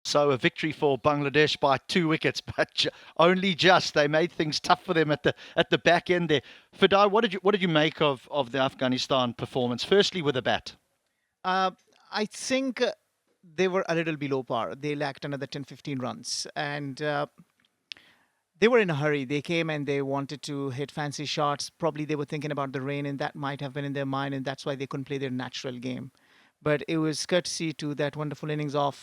So a victory for Bangladesh by 2 wickets, but only just. They made things tough for them at the back end there. Fidai, what did you make of the Afghanistan performance? Firstly, with the bat. Uh, I think they were a little below par. They lacked another 10, 15 runs. And they were in a hurry. They came and they wanted to hit fancy shots. Probably they were thinking about the rain, and that might have been in their mind, and that's why they couldn't play their natural game. But it was courtesy to that wonderful innings of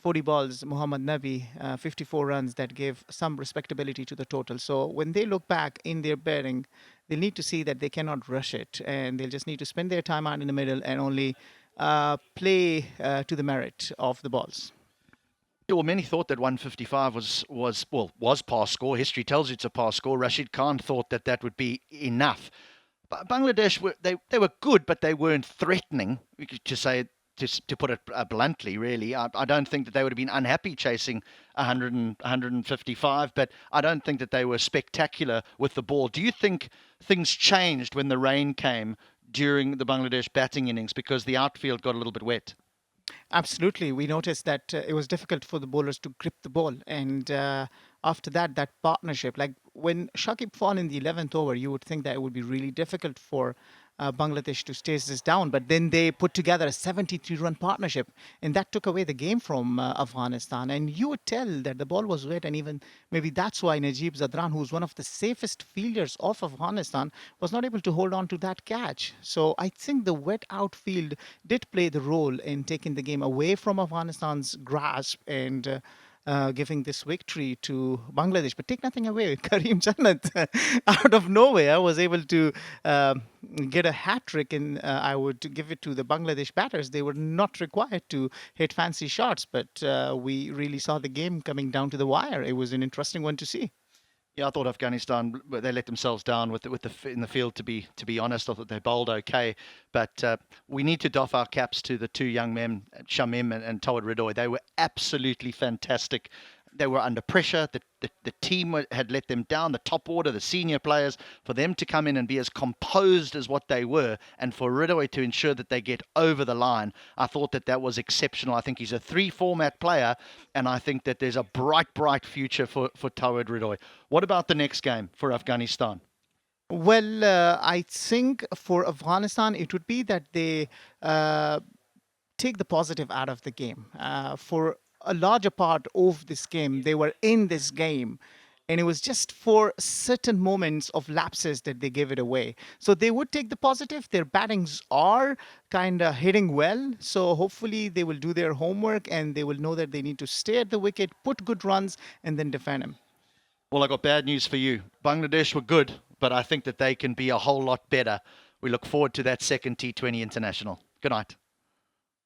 40 balls, Muhammad Nabi, 54 runs that gave some respectability to the total. So when they look back in their batting, they'll need to see that they cannot rush it, and they'll just need to spend their time out in the middle and only play to the merit of the balls. Yeah, well, many thought that 155 was past score. History tells you it's a past score. Rashid Khan thought that that would be enough. But Bangladesh they were good, but they weren't threatening. To say to put it bluntly, really, I don't think that they would have been unhappy chasing 100 and 155. But I don't think that they were spectacular with the ball. Do you think things changed when the rain came during the Bangladesh batting innings because the outfield got a little bit wet? Absolutely. We noticed that it was difficult for the bowlers to grip the ball. And after that, that partnership, like when Shakib fall in the 11th over, you would think that it would be really difficult for Bangladesh to chase this down. But then they put together a 73-run partnership, and that took away the game from Afghanistan. And you would tell that the ball was wet, and even maybe that's why Najib Zadran, who's one of the safest fielders of Afghanistan, was not able to hold on to that catch. So I think the wet outfield did play the role in taking the game away from Afghanistan's grasp and giving this victory to Bangladesh. But take nothing away, Kareem Jannat out of nowhere was able to get a hat trick, and I would give it to the Bangladesh batters. They were not required to hit fancy shots, but we really saw the game coming down to the wire. It was an interesting one to see. Yeah, I thought Afghanistan they let themselves down in the field. To be honest, I thought they bowled okay, but we need to doff our caps to the two young men, Shamim and Tawad Ridoy. They were absolutely fantastic. They were under pressure. The team had let them down, the top order, the senior players, for them to come in and be as composed as what they were, and for Ridoy to ensure that they get over the line. I thought that that was exceptional. I think he's a three-format player, and I think that there's a bright future for Tawad Ridoy. What about the next game for Afghanistan? Well, I think for Afghanistan, it would be that they take the positive out of the game. For a larger part of this game, they were in this game. And it was just for certain moments of lapses that they gave it away. So they would take the positive. Their battings are kind of hitting well. So hopefully they will do their homework and they will know that they need to stay at the wicket, put good runs, and then defend him. Well, I got bad news for you. Bangladesh were good, but I think that they can be a whole lot better. We look forward to that second T20 international. Good night.